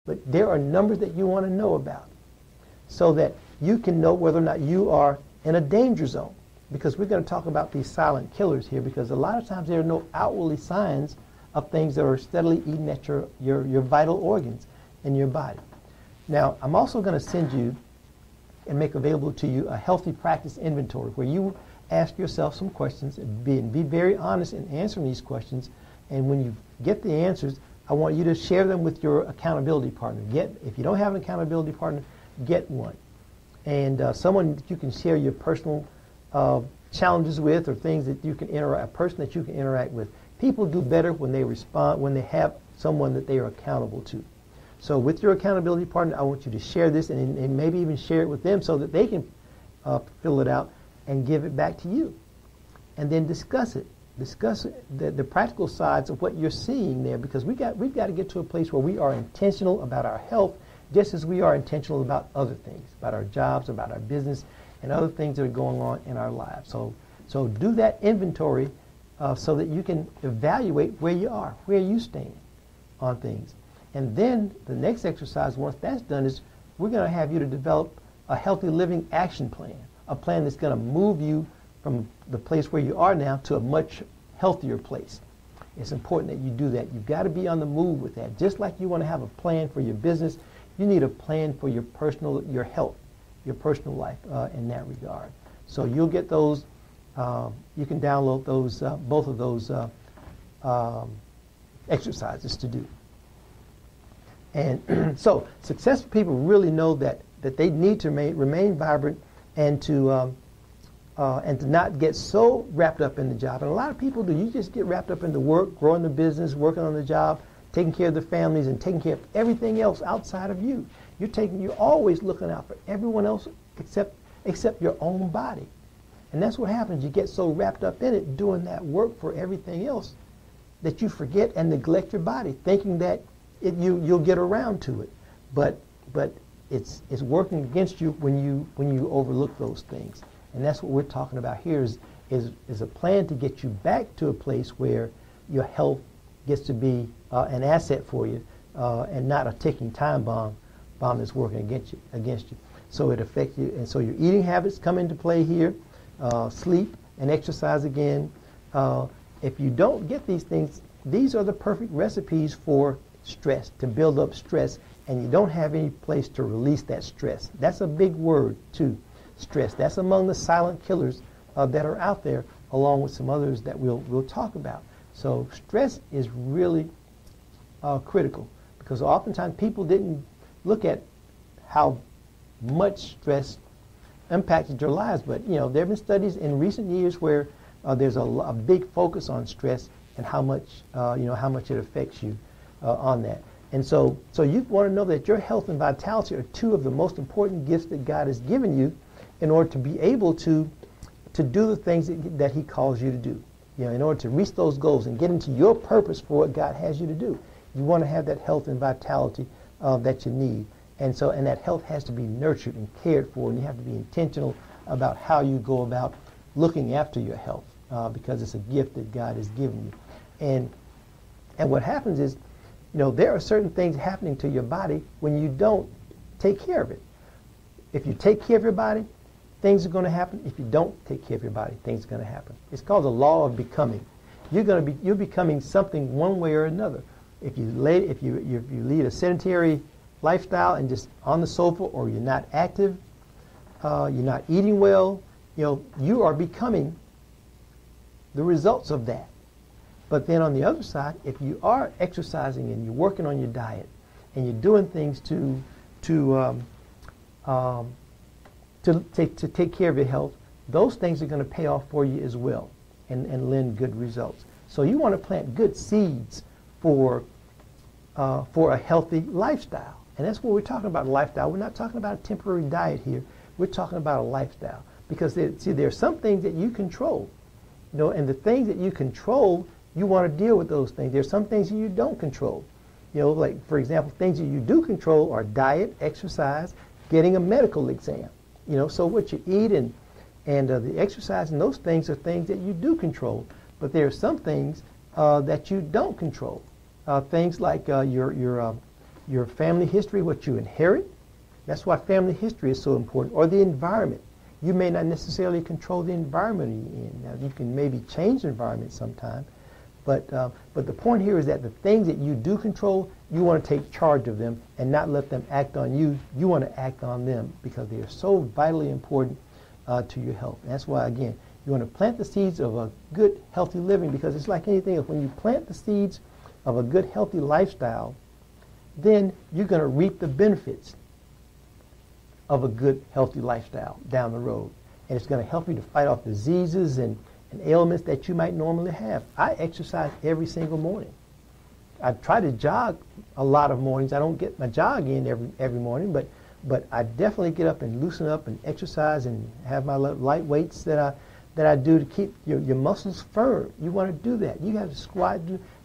But there are numbers that you want to know about so that you can know whether or not you are in a danger zone. Because we're going to talk about these silent killers here, because a lot of times there are no outwardly signs of things that are steadily eating at your vital organs in your body. Now, I'm also going to send you and make available to you a healthy practice inventory where you ask yourself some questions and be very honest in answering these questions. And when you get the answers, I want you to share them with your accountability partner. If you don't have an accountability partner, get one. And someone that you can share your personal challenges with, or things that you can interact, a person that you can interact with. People do better when they respond, when they have someone that they are accountable to. So with your accountability partner, I want you to share this and maybe even share it with them so that they can fill it out and give it back to you. And then discuss it. Discuss the practical sides of what you're seeing there, because we've got to get to a place where we are intentional about our health, just as we are intentional about other things, about our jobs, about our business, and other things that are going on in our lives. So do that inventory so that you can evaluate where you are, where you stand on things. And then the next exercise, once that's done, is we're going to have you to develop a healthy living action plan, a plan that's going to move you from the place where you are now to a much healthier place. It's important that you do that. You've got to be on the move with that. Just like you want to have a plan for your business, you need a plan for your health, your personal life in that regard. So you'll get those. You can download those, both of those exercises to do. And so successful people really know that they need to remain vibrant and to not get so wrapped up in the job. And a lot of people do. You just get wrapped up in the work, growing the business, working on the job, taking care of the families, and taking care of everything else outside of you. You're always looking out for everyone else except your own body. And that's what happens. You get so wrapped up in it, doing that work for everything else, that you forget and neglect your body, thinking that you'll get around to it. But it's working against you when you overlook those things. And that's what we're talking about here is a plan to get you back to a place where your health gets to be an asset for you and not a ticking time bomb that's working against you. So it affects you. And so your eating habits come into play here, sleep and exercise again. If you don't get these things, these are the perfect recipes for stress, to build up stress, and you don't have any place to release that stress. That's a big word too, stress. That's among the silent killers that are out there, along with some others that we'll talk about. So stress is really critical, because oftentimes people didn't look at how much stress impacted their lives. But there have been studies in recent years where there's a big focus on stress and how much it affects you on that. And so you want to know that your health and vitality are two of the most important gifts that God has given you in order to be able to do the things that He calls you to do. In order to reach those goals and get into your purpose for what God has you to do. You want to have that health and vitality that you need. And that health has to be nurtured and cared for, and you have to be intentional about how you go about looking after your health, because it's a gift that God has given you. And what happens is, there are certain things happening to your body when you don't take care of it. If you take care of your body, things are going to happen. If you don't take care of your body, things are going to happen. It's called the law of becoming. You're becoming something one way or another. If you lead a sedentary lifestyle and just on the sofa, or you're not active, you're not eating well, you are becoming the results of that. But then on the other side, if you are exercising and you're working on your diet and you're doing things to take care of your health, those things are going to pay off for you as well and lend good results. So you want to plant good seeds for a healthy lifestyle. And that's what we're talking about, a lifestyle. We're not talking about a temporary diet here. We're talking about a lifestyle. Because there are some things that you control. And the things that you control, you want to deal with those things. There's some things that you don't control. Like, for example, things that you do control are diet, exercise, getting a medical exam. So what you eat and the exercise and those things are things that you do control. But there are some things that you don't control. Things like your your family history, what you inherit. That's why family history is so important, or the environment. You may not necessarily control the environment you're in. Now, you can maybe change the environment sometime, but the point here is that the things that you do control, you want to take charge of them and not let them act on you. You want to act on them because they are so vitally important to your health. And that's why, again, you want to plant the seeds of a good, healthy living, because it's like anything else. When you plant the seeds of a good, healthy lifestyle, then you're going to reap the benefits of a good, healthy lifestyle down the road. And it's going to help you to fight off diseases and ailments that you might normally have. I exercise every single morning. I try to jog a lot of mornings. I don't get my jog in every morning, but I definitely get up and loosen up and exercise and have my light weights that I do to keep your muscles firm. You want to do that. You have to squat.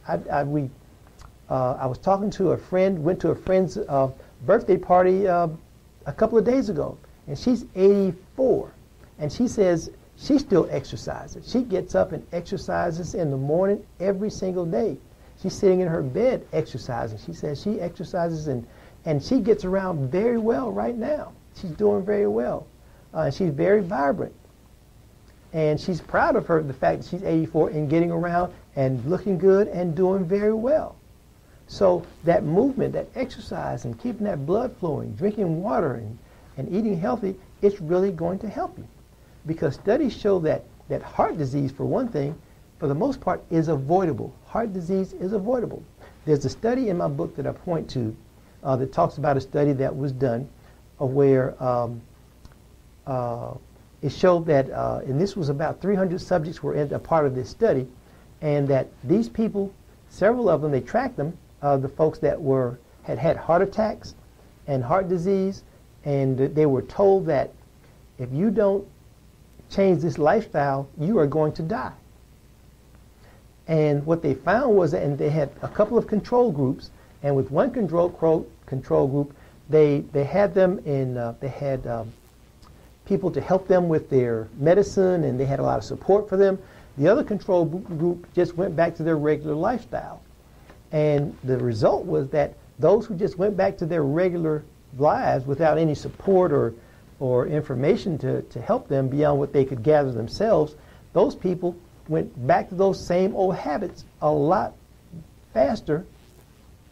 I was talking to a friend, went to a friend's birthday party a couple of days ago, and she's 84, and she says she still exercises. She gets up and exercises in the morning every single day. She's sitting in her bed exercising. She says she exercises and she gets around very well right now. She's doing very well. She's very vibrant. And she's proud of the fact that she's 84 and getting around and looking good and doing very well. So that movement, that exercise and keeping that blood flowing, drinking water and eating healthy, it's really going to help you. Because studies show that heart disease, for one thing, for the most part, is avoidable. Heart disease is avoidable. There's a study in my book that I point to that talks about a study that was done where it showed that, and this was about 300 subjects were a part of this study, and that these people, several of them, they tracked them, the folks that had heart attacks and heart disease, and they were told that if you don't change this lifestyle, you are going to die. And what they found was that, and they had a couple of control groups, and with one control group, they had them in, they had people to help them with their medicine, and they had a lot of support for them. The other control group just went back to their regular lifestyle. And the result was that those who just went back to their regular lives without any support or information to help them beyond what they could gather themselves, those people went back to those same old habits a lot faster,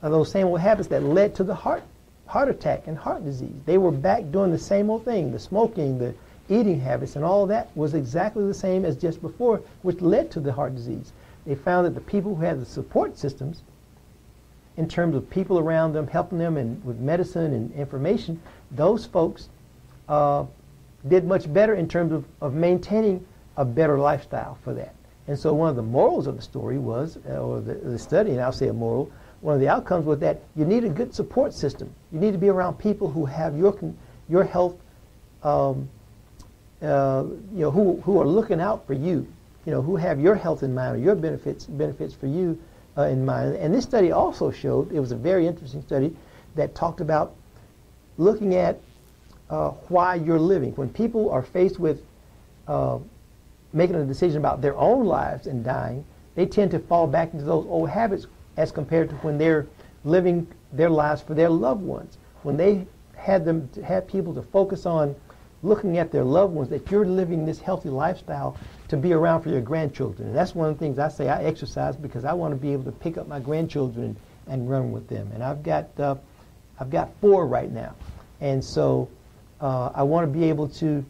those same old habits that led to the heart attack and heart disease. They were back doing the same old thing, the smoking, the eating habits, and all of that was exactly the same as just before, which led to the heart disease. They found that the people who had the support systems, in terms of people around them, helping them with medicine and information, those folks did much better in terms of maintaining a better lifestyle for that. And so one of the morals of the story was, or the study, and I'll say a moral, one of the outcomes was that you need a good support system. You need to be around people who have your health, who are looking out for you, who have your health in mind or your benefits for you in mind. And this study also showed, it was a very interesting study that talked about looking at why you're living. When people are faced with making a decision about their own lives and dying, they tend to fall back into those old habits as compared to when they're living their lives for their loved ones. When they had people to focus on looking at their loved ones, that you're living this healthy lifestyle to be around for your grandchildren. And that's one of the things I say. I exercise because I want to be able to pick up my grandchildren and run with them. And I've got 4 right now, and so I want to be able to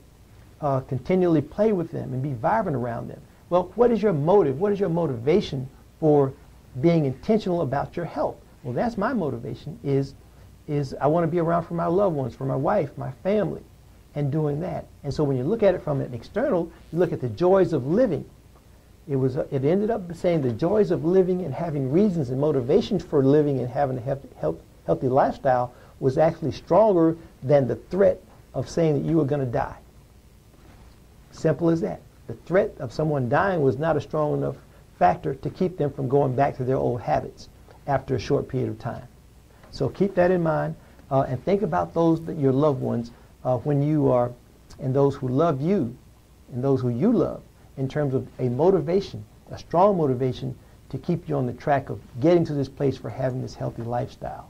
continually play with them and be vibrant around them. Well, what is your motive? What is your motivation for being intentional about your health? Well, that's my motivation, is I want to be around for my loved ones, for my wife, my family, and doing that. And so when you look at it from an external, you look at the joys of living. It ended up saying the joys of living and having reasons and motivations for living and having a healthy lifestyle was actually stronger than the threat of saying that you were going to die. Simple as that. The threat of someone dying was not a strong enough factor to keep them from going back to their old habits after a short period of time. So keep that in mind and think about your loved ones when you are, and those who love you and those who you love, in terms of a motivation, a strong motivation to keep you on the track of getting to this place for having this healthy lifestyle.